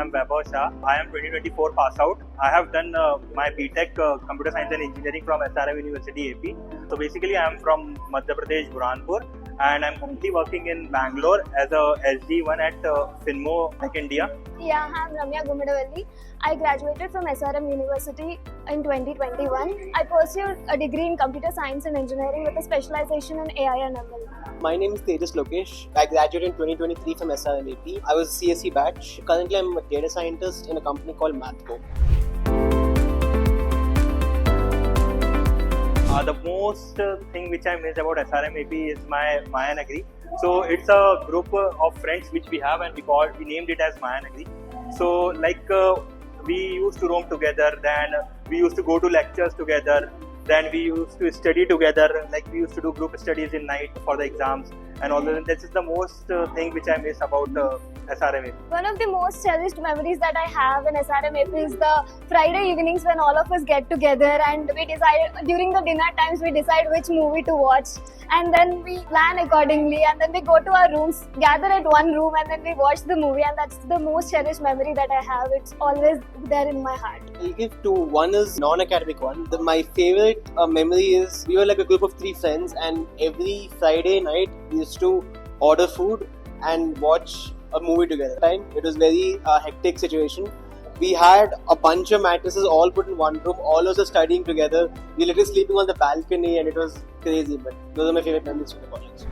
am Vaibhav Shah. I am 2024 pass out. I have done my BTech Computer Science and Engineering from SRM University AP. So basically I am from Madhya Pradesh, Burhanpur, and I'm currently working in Bangalore as a SD1 at Finmo Tech India. Yeah, I'm Ramya Gumidavalli. I graduated from SRM University in 2021. I pursued a degree in Computer Science and Engineering with a specialization in AI and ML. My name is Tejas Lokesh. I graduated in 2023 from SRM AP. I was a CSE batch. Currently, I'm a data scientist in a company called Mathco. The most thing which I missed about SRM AP is my Maya Nagari. So it's a group of friends which we have, and we named it as Maya Nagari. So we used to roam together, then we used to go to lectures together, then we used to study together, like we used to do group studies in night for the exams and all that. This is the most thing which I miss about SRM AP. One of the most cherished memories that I have in SRM AP is the Friday evenings when all of us get together and we decide, during the dinner times, we decide which movie to watch, and then we plan accordingly, and then we go to our rooms, gather at one room, and then we watch the movie, and that's the most cherished memory that I have. It's always there in my heart. I'll give two. One is non-academic one. My favorite memory is we were like a group of 3 friends, and every Friday night we used to order food and watch a movie together. It was very hectic situation. We had a bunch of mattresses all put in one room. All of us were studying together. We were literally sleeping on the balcony, and it was crazy. But those are my favorite memories from the college.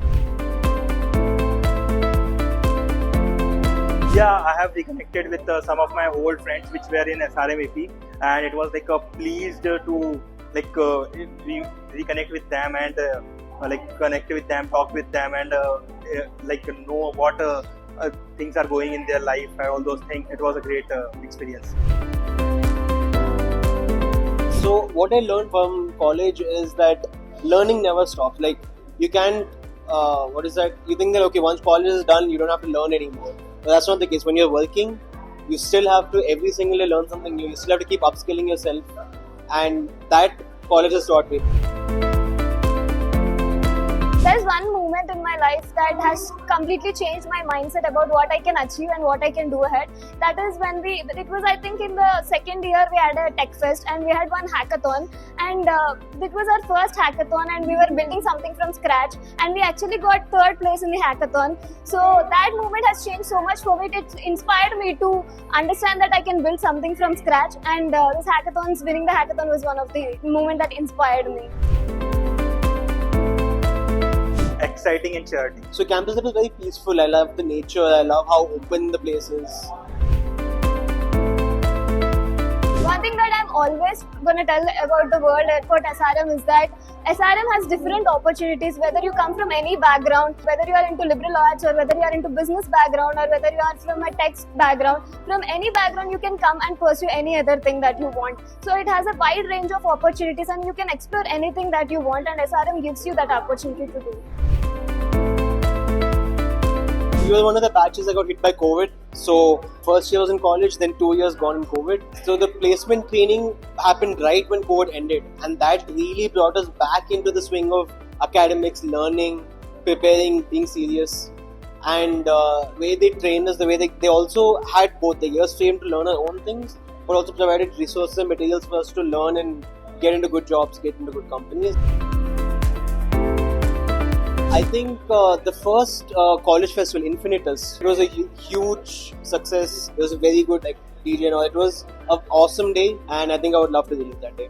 Yeah, I have reconnected with some of my old friends which were in SRM AP, and it was like pleased to reconnect with them and connect with them, talk with them, and know what things are going in their life and all those things. It was a great experience. So what I learned from college is that learning never stops. Like you can't, you think that okay, once college is done, you don't have to learn anymore. But that's not the case. When you're working, you still have to every single day learn something new. You still have to keep upskilling yourself, and that college has taught me. There's one moment in my life that has completely changed my mindset about what I can achieve and what I can do ahead. That is when it was I think in the second year we had a tech fest and we had one hackathon, and it was our first hackathon and we were building something from scratch, and we actually got 3rd place in the hackathon. So that moment has changed so much for me. It inspired me to understand that I can build something from scratch, and winning the hackathon was one of the moments that inspired me. Exciting and charity. So campus life is very peaceful. I love the nature. I love how open the place is. One thing that I'm always going to tell about the world about SRM is that SRM has different opportunities, whether you come from any background, whether you are into liberal arts or whether you are into business background or whether you are from a tech background. From any background you can come and pursue any other thing that you want. So it has a wide range of opportunities and you can explore anything that you want, and SRM gives you that opportunity to do. We were one of the batches that got hit by COVID. So first year was in college, then 2 years gone in COVID. So the placement training happened right when COVID ended, and that really brought us back into the swing of academics, learning, preparing, being serious. And the way they trained us, the way they also had both the years framed to learn our own things, but also provided resources and materials for us to learn and get into good jobs, get into good companies. I think the first college festival, Infinitus, it was a huge success. It was a very good DJ. It was an awesome day, and I think I would love to relive that day.